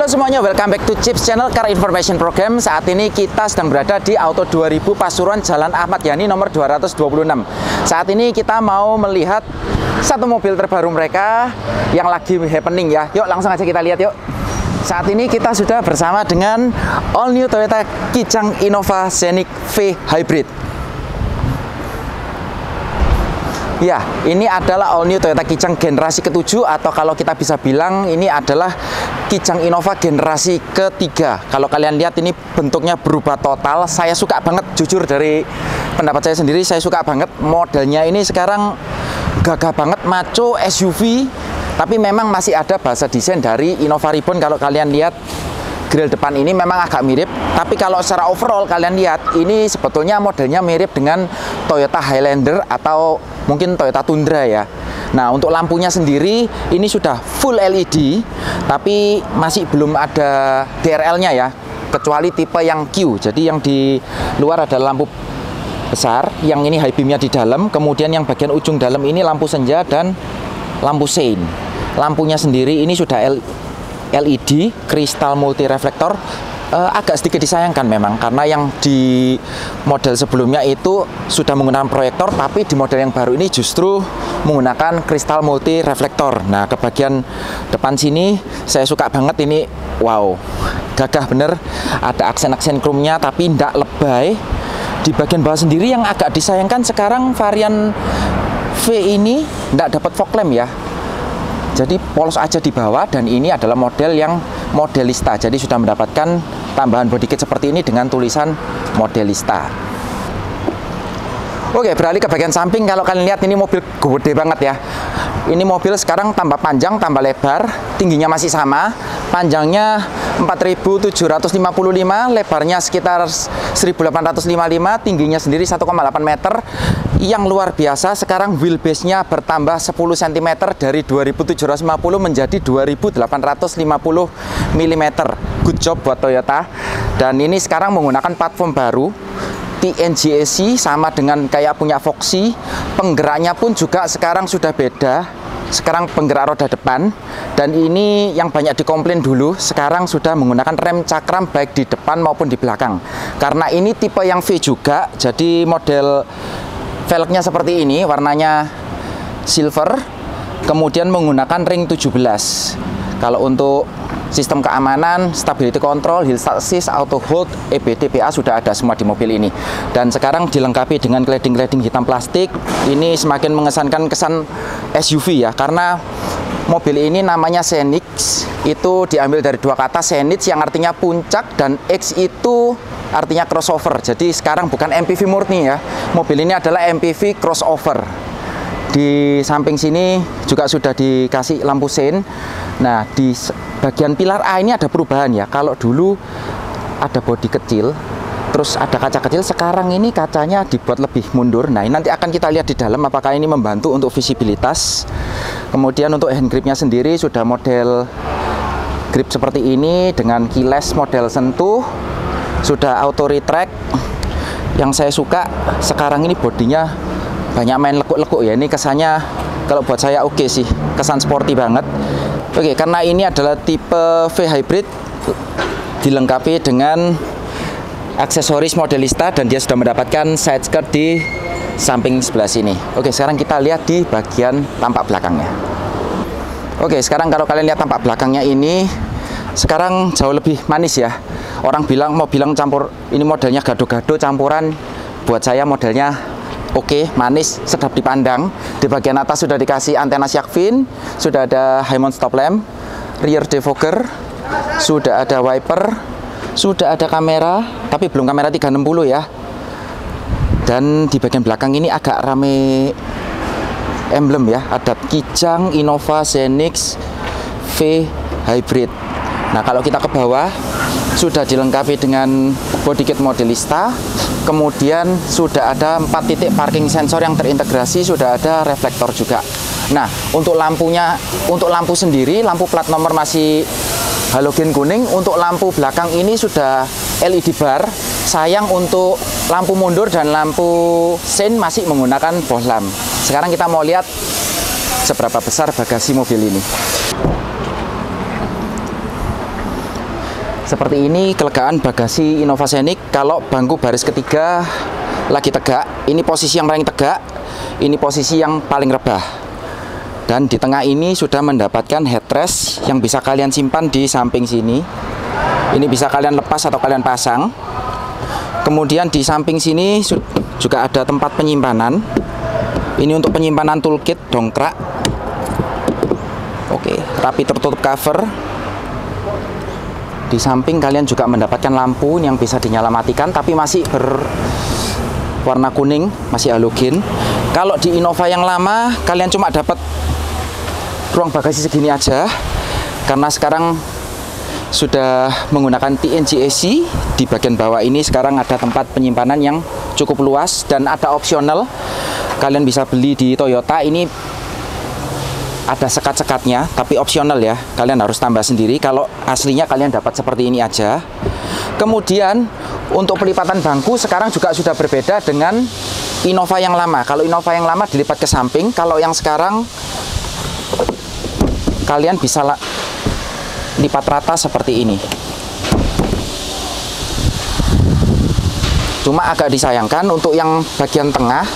Halo semuanya, welcome back to Chips Channel Car Information Program. Saat ini kita sedang berada di Auto 2000 Pasuruan, Jalan Ahmad Yani nomor 226. Saat ini kita mau melihat satu mobil terbaru mereka yang lagi happening ya. Yuk langsung aja kita lihat yuk. Saat ini kita sudah bersama dengan all new Toyota Kijang Innova Scenic V Hybrid. Ya, ini adalah all new Toyota Kijang generasi ke-7, atau kalau kita bisa bilang ini adalah Kijang Innova generasi ketiga. Kalau kalian lihat ini bentuknya berubah total. Saya suka banget, jujur dari pendapat saya sendiri, saya suka banget modelnya ini sekarang gagah banget, maco, SUV. Tapi memang masih ada bahasa desain dari Innova Reborn. Kalau kalian lihat grill depan ini memang agak mirip, tapi kalau secara overall kalian lihat ini sebetulnya modelnya mirip dengan Toyota Highlander atau mungkin Toyota Tundra ya. Nah, untuk lampunya sendiri ini sudah full LED, tapi masih belum ada DRL-nya ya, kecuali tipe yang Q. Jadi yang di luar ada lampu besar, yang ini high beam-nya di dalam, kemudian yang bagian ujung dalam ini lampu senja dan lampu sein. Lampunya sendiri ini sudah LED kristal multi reflektor. Agak sedikit disayangkan memang, karena yang di model sebelumnya itu sudah menggunakan proyektor, tapi di model yang baru ini justru menggunakan kristal multi reflektor. Nah, ke bagian depan sini saya suka banget ini, wow, gagah bener. Ada aksen-aksen chrome-nya tapi tidak lebay. Di bagian bawah sendiri yang agak disayangkan sekarang varian V ini tidak dapat fog lamp ya. Jadi polos aja di bawah, dan ini adalah model yang modelista. Jadi sudah mendapatkan tambahan body kit seperti ini dengan tulisan modelista. Oke, beralih ke bagian samping. Kalau kalian lihat ini mobil gede banget ya. Ini mobil sekarang tambah panjang, tambah lebar, tingginya masih sama. Panjangnya 4.755, lebarnya sekitar 1.855, tingginya sendiri 1,8 meter. Yang luar biasa, sekarang wheelbase-nya bertambah 10 cm dari 2.750 menjadi 2.850 mm. Good job buat Toyota. Dan ini sekarang menggunakan platform baru TNGAC, sama dengan kayak punya Foxy. Penggeraknya pun juga sekarang sudah beda. Sekarang penggerak roda depan, dan ini yang banyak dikomplain dulu, sekarang sudah menggunakan rem cakram baik di depan maupun di belakang. Karena ini tipe yang V juga, jadi model velgnya seperti ini, warnanya silver, kemudian menggunakan ring 17. Kalau untuk sistem keamanan, stability control, hill start assist, auto hold, EBD, PA sudah ada semua di mobil ini. Dan sekarang dilengkapi dengan cladding-cladding hitam plastik. Ini semakin mengesankan kesan SUV ya, karena mobil ini namanya Scenic. Itu diambil dari dua kata, Scenic yang artinya puncak, dan X itu artinya crossover. Jadi sekarang bukan MPV murni ya. Mobil ini adalah MPV crossover. Di samping sini juga sudah dikasih lampu sein. Nah, di bagian pilar A ini ada perubahan ya. Kalau dulu ada bodi kecil, terus ada kaca kecil, sekarang ini kacanya dibuat lebih mundur. Nah, ini nanti akan kita lihat di dalam apakah ini membantu untuk visibilitas. Kemudian untuk hand gripnya sendiri sudah model grip seperti ini dengan keyless model sentuh. Sudah auto retract. Yang saya suka sekarang ini bodinya banyak main lekuk-lekuk ya. Ini kesannya kalau buat saya oke sih, kesan sporty banget. Oke, karena ini adalah tipe V Hybrid, dilengkapi dengan aksesoris modelista, dan dia sudah mendapatkan side skirt di samping sebelah sini. Oke, sekarang kita lihat di bagian tampak belakangnya. Oke, sekarang kalau kalian lihat tampak belakangnya ini sekarang jauh lebih manis ya. Orang mau bilang campur, ini modelnya gado-gado campuran. Buat saya modelnya oke, manis, sedap dipandang. Di bagian atas sudah dikasih antena shark fin, sudah ada high mount stop lamp, rear defogger, sudah ada wiper, sudah ada kamera, tapi belum kamera 360 ya. Dan di bagian belakang ini agak rame emblem ya, ada Kijang Innova Scenic V Hybrid. Nah, kalau kita ke bawah sudah dilengkapi dengan body kit modelista. Kemudian sudah ada 4 titik parking sensor yang terintegrasi, sudah ada reflektor juga. Nah, untuk lampunya, untuk lampu sendiri, lampu plat nomor masih halogen kuning. Untuk lampu belakang ini sudah LED bar. Sayang untuk lampu mundur dan lampu sein masih menggunakan bohlam. Sekarang kita mau lihat seberapa besar bagasi mobil ini. Seperti ini kelegaan bagasi Innova Scenic. Kalau bangku baris ketiga lagi tegak, ini posisi yang paling tegak, ini posisi yang paling rebah. Dan di tengah ini sudah mendapatkan headrest yang bisa kalian simpan di samping sini. Ini bisa kalian lepas atau kalian pasang. Kemudian di samping sini juga ada tempat penyimpanan. Ini untuk penyimpanan toolkit, dongkrak. Oke, rapi tertutup cover. Di samping kalian juga mendapatkan lampu yang bisa dinyala matikan, tapi masih berwarna kuning, masih halogen. Kalau di Innova yang lama, kalian cuma dapat ruang bagasi segini aja, karena sekarang sudah menggunakan TNG AC. Di bagian bawah ini sekarang ada tempat penyimpanan yang cukup luas, dan ada opsional. Kalian bisa beli di Toyota, ini ada sekat-sekatnya, tapi opsional ya, kalian harus tambah sendiri. Kalau aslinya kalian dapat seperti ini aja. Kemudian untuk pelipatan bangku sekarang juga sudah berbeda dengan Innova yang lama. Kalau Innova yang lama dilipat ke samping, kalau yang sekarang kalian bisa lipat rata seperti ini. Cuma agak disayangkan untuk yang bagian tengah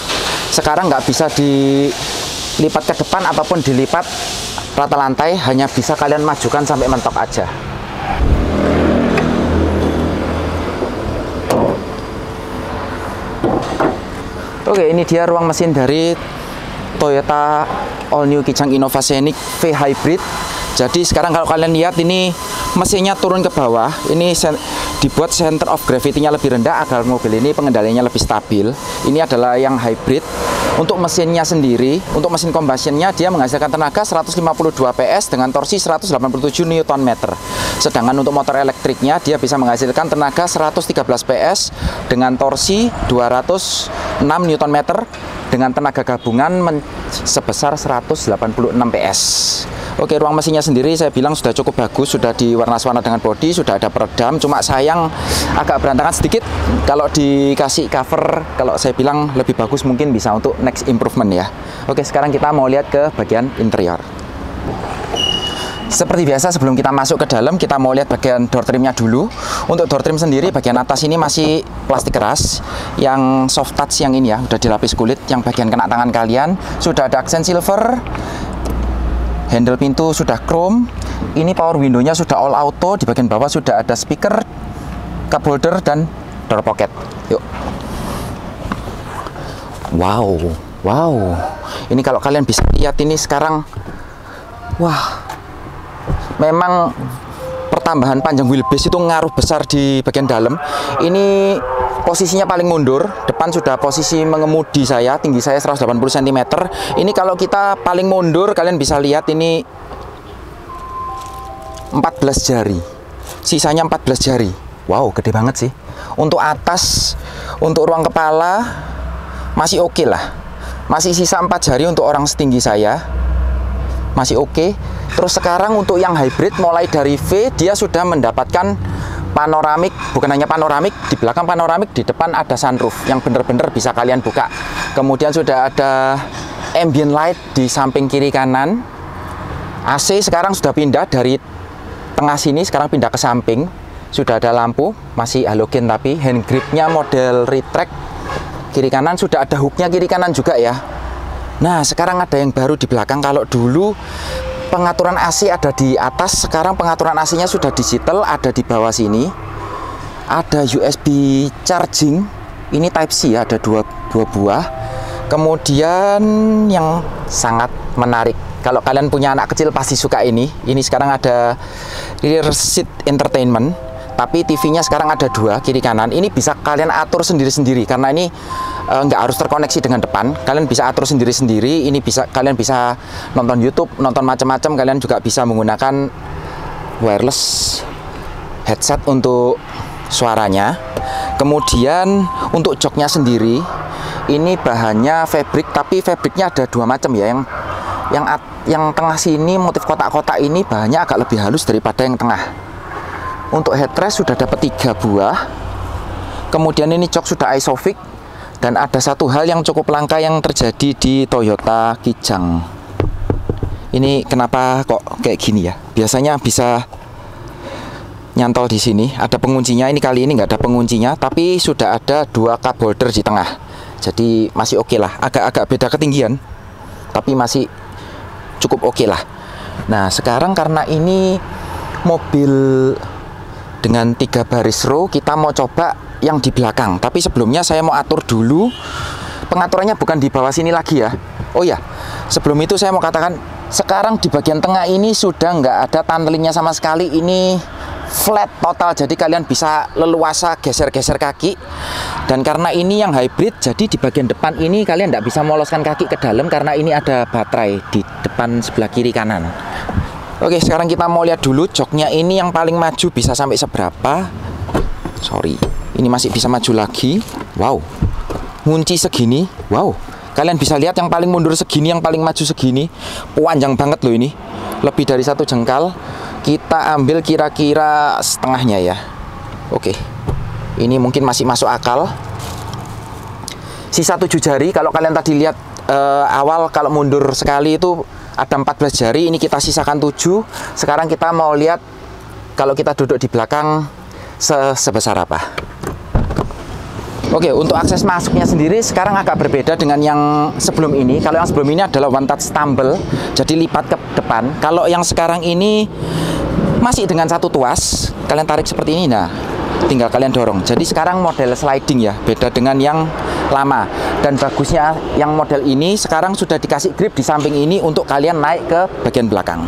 sekarang nggak bisa dilipat ke depan ataupun dilipat rata lantai, hanya bisa kalian majukan sampai mentok aja. Oke, ini dia ruang mesin dari Toyota All New Kijang Innova Scenic V Hybrid. Jadi sekarang kalau kalian lihat ini mesinnya turun ke bawah, ini dibuat center of gravity-nya lebih rendah agar mobil ini pengendaliannya lebih stabil. Ini adalah yang hybrid. Untuk mesinnya sendiri, untuk mesin combustionnya dia menghasilkan tenaga 152 PS dengan torsi 187 Nm. Sedangkan untuk motor elektriknya dia bisa menghasilkan tenaga 113 PS dengan torsi 206 Nm dengan tenaga gabungan sebesar 186 PS. Oke, ruang mesinnya sendiri saya bilang sudah cukup bagus, sudah diwarna-warna dengan bodi, sudah ada peredam. Cuma sayang agak berantakan sedikit. Kalau dikasih cover, kalau saya bilang lebih bagus, mungkin bisa untuk next improvement ya. Oke, sekarang kita mau lihat ke bagian interior. Seperti biasa sebelum kita masuk ke dalam, kita mau lihat bagian door trimnya dulu. Untuk door trim sendiri bagian atas ini masih plastik keras, yang soft touch yang ini ya, udah dilapis kulit. Yang bagian kena tangan kalian sudah ada aksen silver. Handle pintu sudah chrome. Ini power window-nya sudah all auto. Di bagian bawah sudah ada speaker, cup holder, dan door pocket. Yuk. Wow, wow. Ini kalau kalian bisa lihat ini sekarang, wah, memang pertambahan panjang wheelbase itu ngaruh besar di bagian dalam. Ini posisinya paling mundur, depan sudah posisi mengemudi saya, tinggi saya 180 cm. Ini kalau kita paling mundur, kalian bisa lihat ini 14 jari. Sisanya 14 jari. Wow, gede banget sih. Untuk atas, untuk ruang kepala masih oke lah. Masih sisa 4 jari untuk orang setinggi saya. Masih oke. Terus sekarang untuk yang hybrid mulai dari V, dia sudah mendapatkan panoramik, bukan hanya panoramik, di belakang panoramik, di depan ada sunroof yang bener-bener bisa kalian buka. Kemudian sudah ada ambient light di samping kiri kanan. AC sekarang sudah pindah dari tengah sini, sekarang pindah ke samping. Sudah ada lampu, masih halogen, tapi hand gripnya model retract. Kiri kanan sudah ada hooknya kiri kanan juga ya. Nah, sekarang ada yang baru di belakang. Kalau dulu pengaturan AC ada di atas, sekarang pengaturan AC-nya sudah digital, ada di bawah sini. Ada USB charging, ini Type C ya, ada dua buah. Kemudian yang sangat menarik, kalau kalian punya anak kecil pasti suka ini. Ini sekarang ada rear seat entertainment, tapi TV-nya sekarang ada 2 kiri kanan. Ini bisa kalian atur sendiri-sendiri karena ini nggak harus terkoneksi dengan depan. Kalian bisa atur sendiri-sendiri. Ini bisa kalian bisa nonton YouTube, nonton macam-macam. Kalian juga bisa menggunakan wireless headset untuk suaranya. Kemudian untuk joknya sendiri, ini bahannya fabric, tapi fabriknya ada 2 macam ya. Yang tengah sini motif kotak-kotak ini bahannya agak lebih halus daripada yang tengah. Untuk headrest sudah dapat 3 buah. Kemudian ini jok sudah isofix. Dan ada satu hal yang cukup langka yang terjadi di Toyota Kijang. Ini kenapa kok kayak gini ya? Biasanya bisa nyantol di sini. Ada penguncinya, ini kali ini nggak ada penguncinya, tapi sudah ada 2 cup holder di tengah. Jadi masih oke lah, agak-agak beda ketinggian, tapi masih cukup oke lah. Nah sekarang karena ini mobil dengan 3 baris row, kita mau coba yang di belakang. Tapi sebelumnya saya mau atur dulu. Pengaturannya bukan di bawah sini lagi ya. Oh ya, sebelum itu saya mau katakan, sekarang di bagian tengah ini sudah nggak ada tunneling-nya sama sekali. Ini flat total, jadi kalian bisa leluasa geser-geser kaki. Dan karena ini yang hybrid, jadi di bagian depan ini kalian nggak bisa moloskan kaki ke dalam karena ini ada baterai di depan sebelah kiri kanan. Oke, sekarang kita mau lihat dulu joknya ini yang paling maju bisa sampai seberapa. Sorry, ini masih bisa maju lagi. Wow, ngunci segini. Wow, kalian bisa lihat yang paling mundur segini, yang paling maju segini. Panjang banget loh ini, lebih dari 1 jengkal. Kita ambil kira-kira setengahnya ya. Oke, ini mungkin masih masuk akal. Sisa 7 jari. Kalau kalian tadi lihat awal, kalau mundur sekali itu ada 14 jari. Ini kita sisakan 7. Sekarang kita mau lihat kalau kita duduk di belakang sebesar apa. Oke, untuk akses masuknya sendiri sekarang agak berbeda dengan yang sebelum ini. Kalau yang sebelum ini adalah one touch tumble, jadi lipat ke depan. Kalau yang sekarang ini masih dengan 1 tuas, kalian tarik seperti ini, nah tinggal kalian dorong. Jadi sekarang model sliding ya, beda dengan yang lama. Dan bagusnya yang model ini sekarang sudah dikasih grip di samping ini untuk kalian naik ke bagian belakang.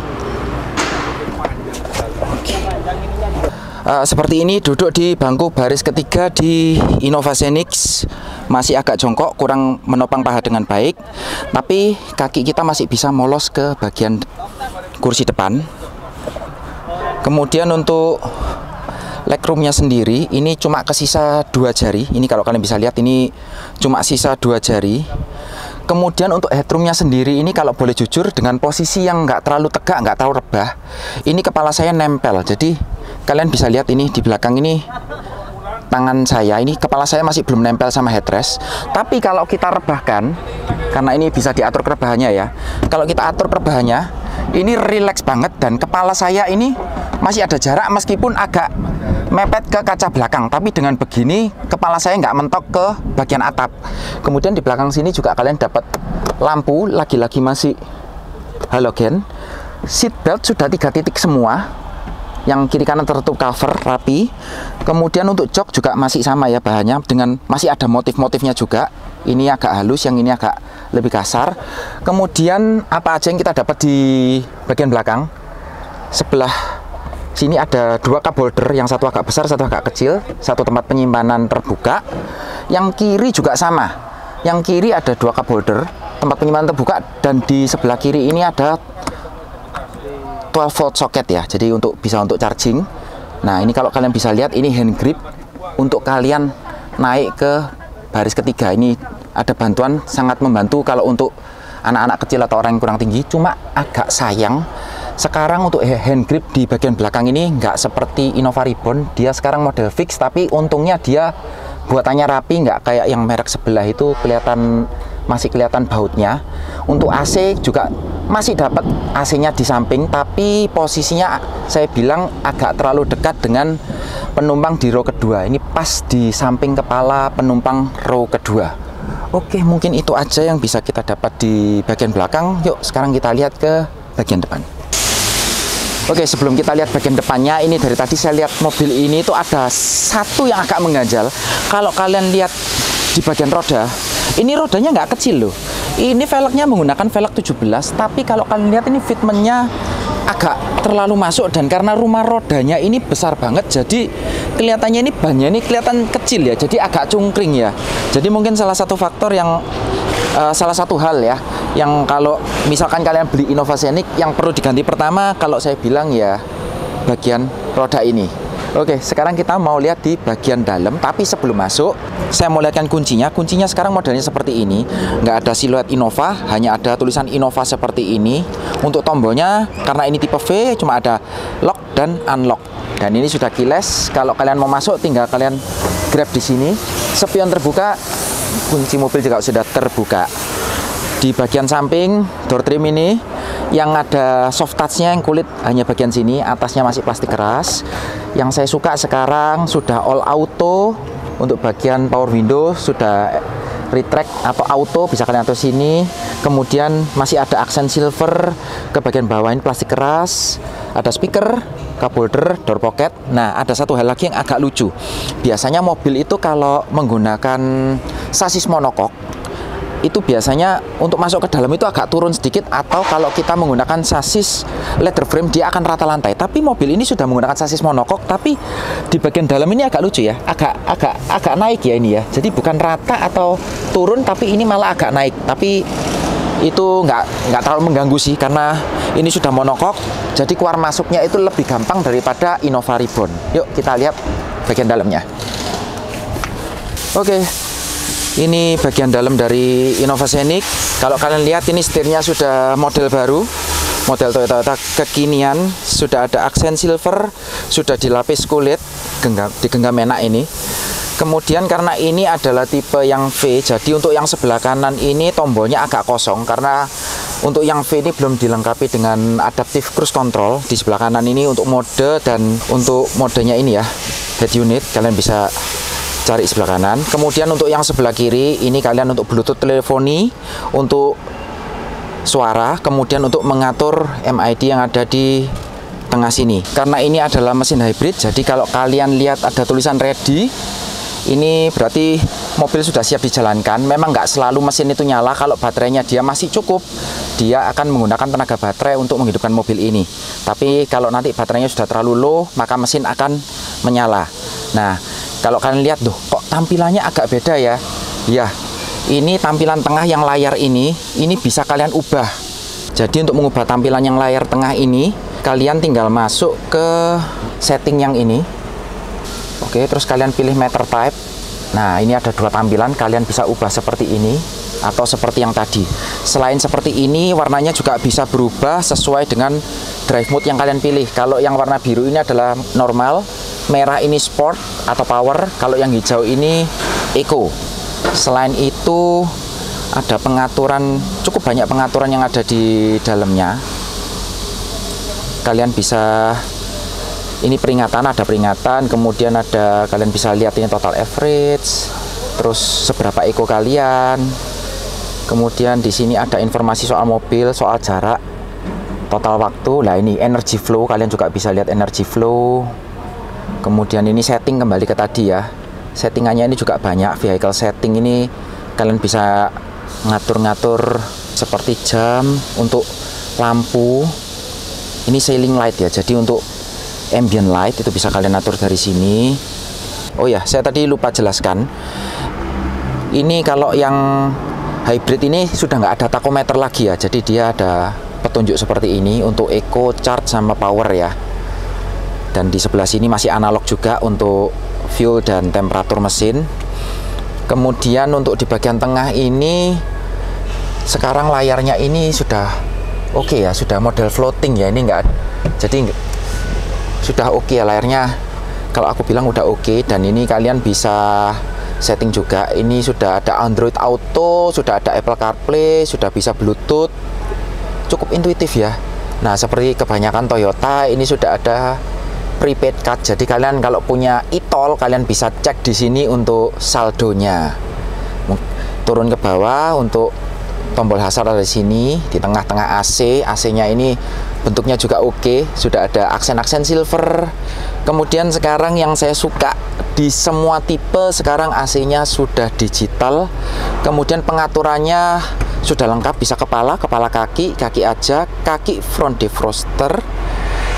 Seperti ini duduk di bangku baris ketiga di Innova Xenix, masih agak jongkok, kurang menopang paha dengan baik, tapi kaki kita masih bisa molos ke bagian kursi depan. Kemudian untuk legroomnya sendiri ini cuma kesisa 2 jari. Ini kalau kalian bisa lihat ini cuma sisa 2 jari. Kemudian untuk headroomnya sendiri ini kalau boleh jujur dengan posisi yang nggak terlalu tegak, nggak terlalu rebah, ini kepala saya nempel. Jadi kalian bisa lihat ini di belakang ini tangan saya, ini kepala saya masih belum nempel sama headrest. Tapi kalau kita rebahkan, karena ini bisa diatur kerebahannya ya, kalau kita atur kerebahannya ini rileks banget dan kepala saya ini masih ada jarak meskipun agak mepet ke kaca belakang, tapi dengan begini kepala saya nggak mentok ke bagian atap. Kemudian di belakang sini juga kalian dapat lampu, lagi-lagi masih halogen. Seat belt sudah 3 titik semua, yang kiri kanan tertutup cover rapi. Kemudian untuk jok juga masih sama ya bahannya, dengan masih ada motif-motifnya juga. Ini agak halus, yang ini agak lebih kasar. Kemudian apa aja yang kita dapat di bagian belakang? Sebelah sini ada 2 cup holder, yang satu agak besar, satu agak kecil, satu tempat penyimpanan terbuka. Yang kiri juga sama, yang kiri ada 2 cup holder, tempat penyimpanan terbuka, dan di sebelah kiri ini ada 12 volt socket ya, jadi bisa untuk charging. Nah ini kalau kalian bisa lihat ini hand grip untuk kalian naik ke baris ketiga. Ini ada bantuan, sangat membantu kalau untuk anak-anak kecil atau orang yang kurang tinggi. Cuma agak sayang sekarang untuk hand grip di bagian belakang ini nggak seperti Innova Reborn, dia sekarang model fix, tapi untungnya dia buatannya rapi, nggak kayak yang merek sebelah itu masih kelihatan bautnya. Untuk AC juga masih dapat AC-nya di samping, tapi posisinya saya bilang agak terlalu dekat dengan penumpang di row kedua. Ini pas di samping kepala penumpang row kedua. Oke, mungkin itu aja yang bisa kita dapat di bagian belakang. Yuk sekarang kita lihat ke bagian depan. Oke, sebelum kita lihat bagian depannya, ini dari tadi saya lihat mobil ini tuh ada satu yang agak mengganjal. Kalau kalian lihat di bagian roda, ini rodanya nggak kecil loh. Ini velgnya menggunakan velg 17, tapi kalau kalian lihat ini fitmentnya agak terlalu masuk, dan karena rumah rodanya ini besar banget, jadi kelihatannya ini bannya ini kelihatan kecil ya, jadi agak cungkring ya. Jadi mungkin salah satu faktor yang salah satu hal ya, yang kalau misalkan kalian beli Innova Xenix yang perlu diganti pertama, kalau saya bilang ya bagian roda ini. Oke, sekarang kita mau lihat di bagian dalam, tapi sebelum masuk saya mau lihatkan kuncinya. Kuncinya sekarang modelnya seperti ini, nggak ada siluet Innova, hanya ada tulisan Innova seperti ini. Untuk tombolnya karena ini tipe V, cuma ada lock dan unlock, dan ini sudah keyless. Kalau kalian mau masuk tinggal kalian grab di sini. Spion terbuka, kunci mobil juga sudah terbuka. Di bagian samping door trim ini yang ada soft touch-nya, yang kulit hanya bagian sini, atasnya masih plastik keras. Yang saya suka sekarang sudah all auto. Untuk bagian power window sudah retract atau auto, bisa kalian atur sini. Kemudian masih ada aksen silver. Ke bagian bawah ini plastik keras. Ada speaker, cup holder, door pocket. Nah, ada satu hal lagi yang agak lucu. Biasanya mobil itu kalau menggunakan sasis monokok, itu biasanya untuk masuk ke dalam itu agak turun sedikit, atau kalau kita menggunakan sasis leather frame dia akan rata lantai. Tapi mobil ini sudah menggunakan sasis monokok, tapi di bagian dalam ini agak lucu ya, agak naik ya ini ya. Jadi bukan rata atau turun, tapi ini malah agak naik. Tapi itu nggak terlalu mengganggu sih, karena ini sudah monokok, jadi keluar masuknya itu lebih gampang daripada Innova Reborn. Yuk kita lihat bagian dalamnya. Oke. Ini bagian dalam dari Innova Scenic. Kalau kalian lihat ini setirnya sudah model baru, model Toyota kekinian. Sudah ada aksen silver, sudah dilapis kulit, digenggam enak ini. Kemudian karena ini adalah tipe yang V, jadi untuk yang sebelah kanan ini tombolnya agak kosong, karena untuk yang V ini belum dilengkapi dengan adaptive cruise control. Di sebelah kanan ini untuk mode, dan untuk modenya ini ya, head unit, kalian bisa cari sebelah kanan. Kemudian untuk yang sebelah kiri ini kalian untuk Bluetooth teleponi, untuk suara, kemudian untuk mengatur MID yang ada di tengah sini. Karena ini adalah mesin hybrid, jadi kalau kalian lihat ada tulisan ready, ini berarti mobil sudah siap dijalankan. Memang nggak selalu mesin itu nyala. Kalau baterainya dia masih cukup, dia akan menggunakan tenaga baterai untuk menghidupkan mobil ini. Tapi kalau nanti baterainya sudah terlalu low, maka mesin akan menyala. Nah, kalau kalian lihat tuh, kok tampilannya agak beda ya? Ya, ini tampilan tengah yang layar ini bisa kalian ubah. Jadi untuk mengubah tampilan yang layar tengah ini, kalian tinggal masuk ke setting yang ini. Oke, terus kalian pilih meter type. Nah, ini ada dua tampilan, kalian bisa ubah seperti ini atau seperti yang tadi. Selain seperti ini, warnanya juga bisa berubah sesuai dengan drive mode yang kalian pilih. Kalau yang warna biru ini adalah normal, merah ini sport atau power, kalau yang hijau ini eco. Selain itu ada pengaturan, cukup banyak pengaturan yang ada di dalamnya. Kalian bisa, ini peringatan, ada peringatan, kemudian ada, kalian bisa lihat ini total average, terus seberapa eco kalian. Kemudian di sini ada informasi soal mobil, soal jarak, total waktu. Nah, ini energy flow, kalian juga bisa lihat energy flow. Kemudian ini setting, kembali ke tadi ya. Settingannya ini juga banyak. Vehicle setting ini kalian bisa ngatur-ngatur seperti jam, untuk lampu. Ini ceiling light ya. Jadi untuk ambient light itu bisa kalian atur dari sini. Oh ya, saya tadi lupa jelaskan. Ini kalau yang hybrid ini sudah nggak ada tachometer lagi ya. Jadi dia ada petunjuk seperti ini untuk eco, charge, sama power ya. Dan di sebelah sini masih analog juga untuk fuel dan temperatur mesin. Kemudian untuk di bagian tengah ini sekarang layarnya ini sudah oke ya, sudah model floating ya. Ini enggak, jadi sudah oke ya layarnya. Kalau aku bilang udah oke. Dan ini kalian bisa setting juga. Ini sudah ada Android Auto, sudah ada Apple CarPlay, sudah bisa Bluetooth. Cukup intuitif ya. Nah, seperti kebanyakan Toyota ini sudah ada prepaid card. Jadi kalian kalau punya e-tol, kalian bisa cek di sini untuk saldonya. Turun ke bawah untuk tombol hazard ada di sini, di tengah-tengah AC. AC-nya ini bentuknya juga oke, sudah ada aksen-aksen silver. Kemudian sekarang yang saya suka, di semua tipe sekarang AC-nya sudah digital. Kemudian pengaturannya sudah lengkap, bisa kepala kaki, kaki aja, kaki front defroster.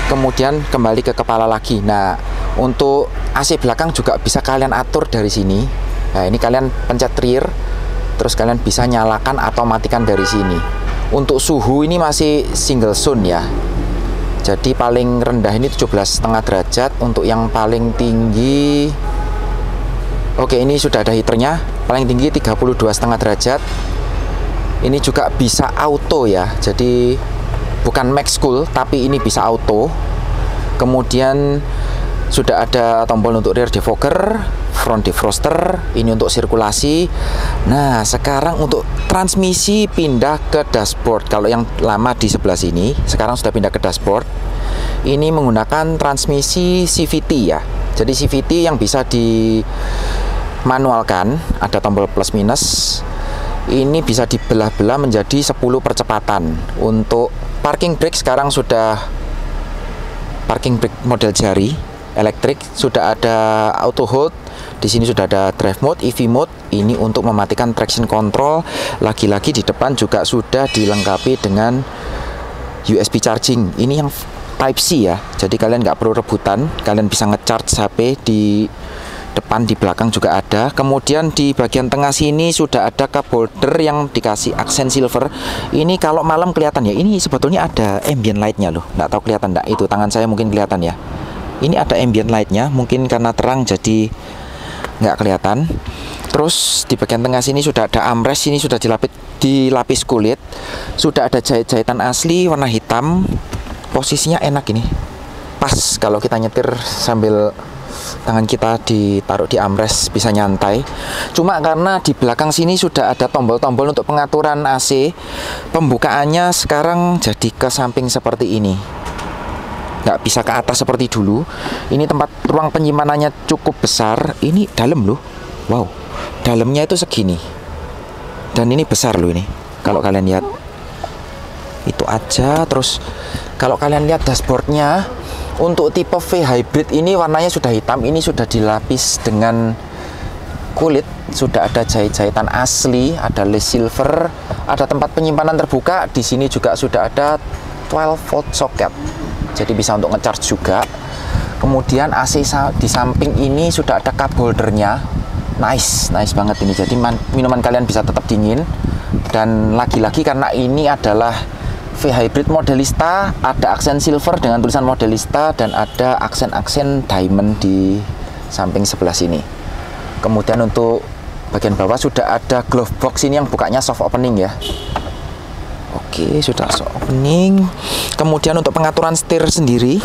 Kemudian kembali ke kepala lagi. Nah, untuk AC belakang juga bisa kalian atur dari sini. Nah, ini kalian pencet rear, terus kalian bisa nyalakan atau matikan dari sini. Untuk suhu ini masih single zone ya. Jadi paling rendah ini 17,5 derajat. Untuk yang paling tinggi, oke, ini sudah ada heaternya. Paling tinggi 32,5 derajat. Ini juga bisa auto ya. Jadi bukan max cool, tapi ini bisa auto. Kemudian sudah ada tombol untuk rear defogger, front defroster, ini untuk sirkulasi. Nah, sekarang untuk transmisi pindah ke dashboard. Kalau yang lama di sebelah sini, sekarang sudah pindah ke dashboard. Ini menggunakan transmisi CVT ya. Jadi CVT yang bisa dimanualkan, ada tombol plus minus. Ini bisa dibelah-belah menjadi 10 percepatan. Untuk parking brake sekarang sudah parking brake model jari elektrik, sudah ada auto hold. Di sini sudah ada drive mode, EV mode. Ini untuk mematikan traction control. Lagi-lagi di depan juga sudah dilengkapi dengan USB charging. Ini yang Type C ya. Jadi kalian nggak perlu rebutan. Kalian bisa ngecharge HP di depan, di belakang juga ada. Kemudian di bagian tengah sini sudah ada cup holder yang dikasih aksen silver. Ini kalau malam kelihatan ya. Ini sebetulnya ada ambient lightnya loh. Nggak tahu kelihatan nggak? Itu tangan saya mungkin kelihatan ya. Ini ada ambient lightnya. Mungkin karena terang jadi nggak kelihatan. Terus di bagian tengah sini sudah ada armrest. Ini sudah dilapis kulit. Sudah ada jahit-jahitan asli warna hitam. Posisinya enak ini. Pas kalau kita nyetir sambil tangan kita ditaruh di armrest bisa nyantai. Cuma karena di belakang sini sudah ada tombol-tombol untuk pengaturan AC, pembukaannya sekarang jadi ke samping seperti ini, nggak bisa ke atas seperti dulu. Ini tempat ruang penyimpanannya cukup besar. Ini dalam loh. Wow, dalamnya itu segini. Dan ini besar loh ini. Kalau kalian lihat itu aja. Terus kalau kalian lihat dashboardnya, untuk tipe V hybrid ini warnanya sudah hitam. Ini sudah dilapis dengan kulit. Sudah ada jahit-jahitan asli, ada lace silver, ada tempat penyimpanan terbuka. Di sini juga sudah ada 12 volt socket. Jadi bisa untuk ngecharge juga. Kemudian AC di samping ini sudah ada cup holdernya. Nice banget ini. Jadi minuman kalian bisa tetap dingin. Dan lagi-lagi karena ini adalah V hybrid modelista, ada aksen silver dengan tulisan modelista dan ada aksen-aksen diamond di samping sebelah sini. Kemudian untuk bagian bawah sudah ada glove box ini yang bukanya soft opening ya. Oke, sudah soft opening. Kemudian untuk pengaturan setir sendiri,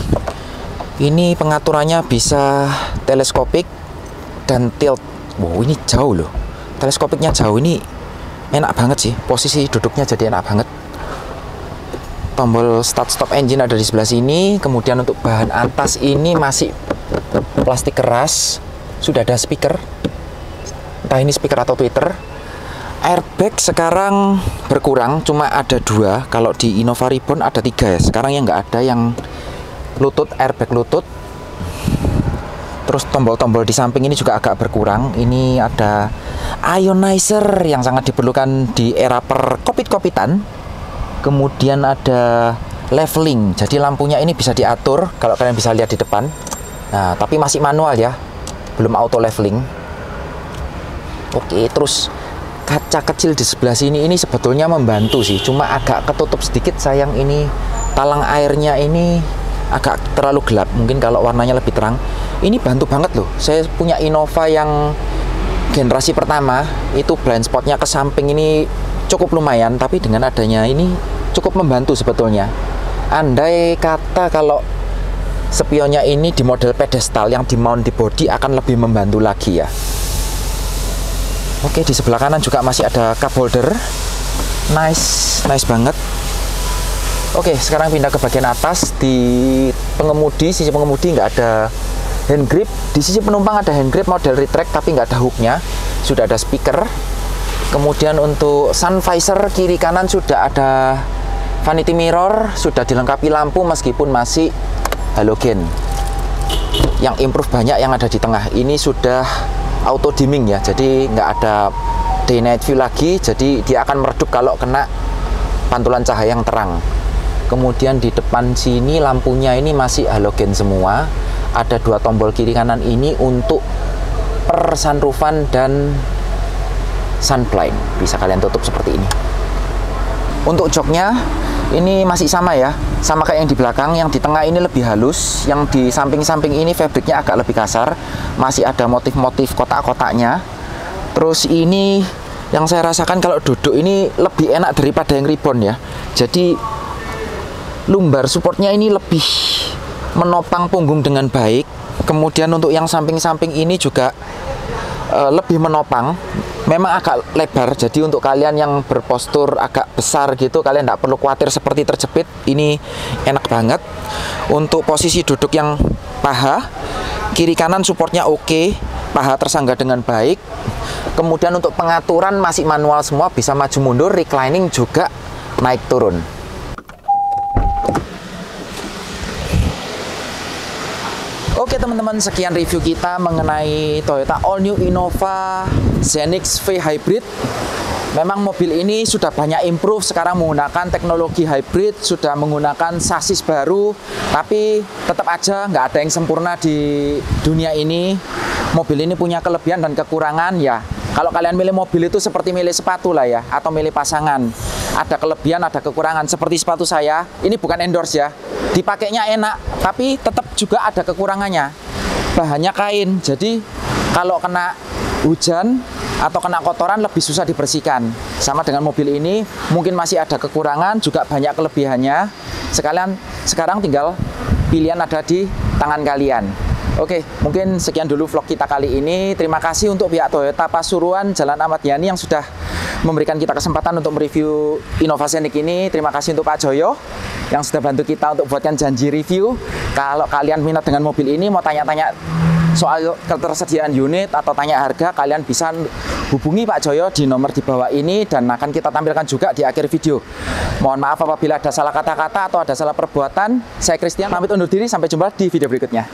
ini pengaturannya bisa teleskopik dan tilt. Wow, ini jauh loh. Teleskopiknya jauh, ini enak banget sih. Posisi duduknya jadi enak banget. Tombol start stop engine ada di sebelah sini. Kemudian untuk bahan atas ini masih plastik keras. Sudah ada speaker, entah ini speaker atau tweeter. Airbag sekarang berkurang, cuma ada 2. Kalau di Innova Reborn ada 3 ya. Sekarang yang nggak ada yang lutut, airbag lutut. Terus tombol-tombol di samping ini juga agak berkurang. Ini ada ionizer yang sangat diperlukan di era perkopit-kopitan. Kemudian ada leveling, jadi lampunya ini bisa diatur kalau kalian bisa lihat di depan. Nah, tapi masih manual ya, belum auto leveling. Oke, terus kaca kecil di sebelah sini ini sebetulnya membantu sih, cuma agak ketutup sedikit. Sayang, ini talang airnya ini agak terlalu gelap. Mungkin kalau warnanya lebih terang. Ini bantu banget loh. Saya punya Innova yang generasi pertama, itu blind spotnya ke samping ini cukup lumayan, tapi dengan adanya ini cukup membantu sebetulnya. Andai kata kalau spionnya ini di model pedestal yang dimount di bodi akan lebih membantu lagi ya. Oke, di sebelah kanan juga masih ada cup holder. Nice banget. Oke, sekarang pindah ke bagian atas. Di pengemudi, sisi pengemudi nggak ada hand grip. Di sisi penumpang ada hand grip model retract tapi nggak ada hooknya. Sudah ada speaker. Kemudian untuk sun visor kiri kanan sudah ada vanity mirror, sudah dilengkapi lampu meskipun masih halogen. Yang improve banyak yang ada di tengah. Ini sudah auto dimming ya, jadi nggak ada day night view lagi, jadi dia akan meredup kalau kena pantulan cahaya yang terang. Kemudian di depan sini lampunya ini masih halogen semua. Ada 2 tombol kiri kanan ini untuk per sunroofan dan sunblind, bisa kalian tutup seperti ini. Untuk joknya ini masih sama ya, sama kayak yang di belakang. Yang di tengah ini lebih halus, yang di samping-samping ini fabriknya agak lebih kasar. Masih ada motif-motif kotak-kotaknya. Terus ini yang saya rasakan kalau duduk ini lebih enak daripada yang Reborn ya. Jadi lumbar supportnya ini lebih menopang punggung dengan baik. Kemudian untuk yang samping-samping ini juga lebih menopang. memang agak lebar, jadi untuk kalian yang berpostur agak besar gitu, kalian tidak perlu khawatir seperti terjepit. Ini enak banget. Untuk posisi duduk yang paha, kiri kanan supportnya oke, paha tersanggah dengan baik. Kemudian untuk pengaturan masih manual semua, bisa maju mundur, reclining juga naik turun. Oke teman-teman, sekian review kita mengenai Toyota All New Innova Zenix V Hybrid. Memang mobil ini sudah banyak improve, sekarang menggunakan teknologi hybrid, sudah menggunakan sasis baru, tapi tetap aja nggak ada yang sempurna di dunia ini. Mobil ini punya kelebihan dan kekurangan ya. Kalau kalian milih mobil itu seperti milih sepatu lah ya, atau milih pasangan. Ada kelebihan, ada kekurangan. Seperti sepatu saya, ini bukan endorse ya. Dipakainya enak, tapi tetap juga ada kekurangannya. Bahannya kain, jadi kalau kena hujan atau kena kotoran lebih susah dibersihkan. Sama dengan mobil ini, mungkin masih ada kekurangan, juga banyak kelebihannya. Sekarang tinggal pilihan ada di tangan kalian. Oke, mungkin sekian dulu vlog kita kali ini. Terima kasih untuk pihak Toyota Pasuruan Jalan Ahmad Yani yang sudah memberikan kita kesempatan untuk mereview Innova Zenix ini. Terima kasih untuk Pak Joyo yang sudah bantu kita untuk buatkan janji review. Kalau kalian minat dengan mobil ini, mau tanya-tanya soal ketersediaan unit atau tanya harga, kalian bisa hubungi Pak Joyo di nomor di bawah ini dan akan kita tampilkan juga di akhir video. Mohon maaf apabila ada salah kata-kata atau ada salah perbuatan. Saya Christian, pamit undur diri, sampai jumpa di video berikutnya.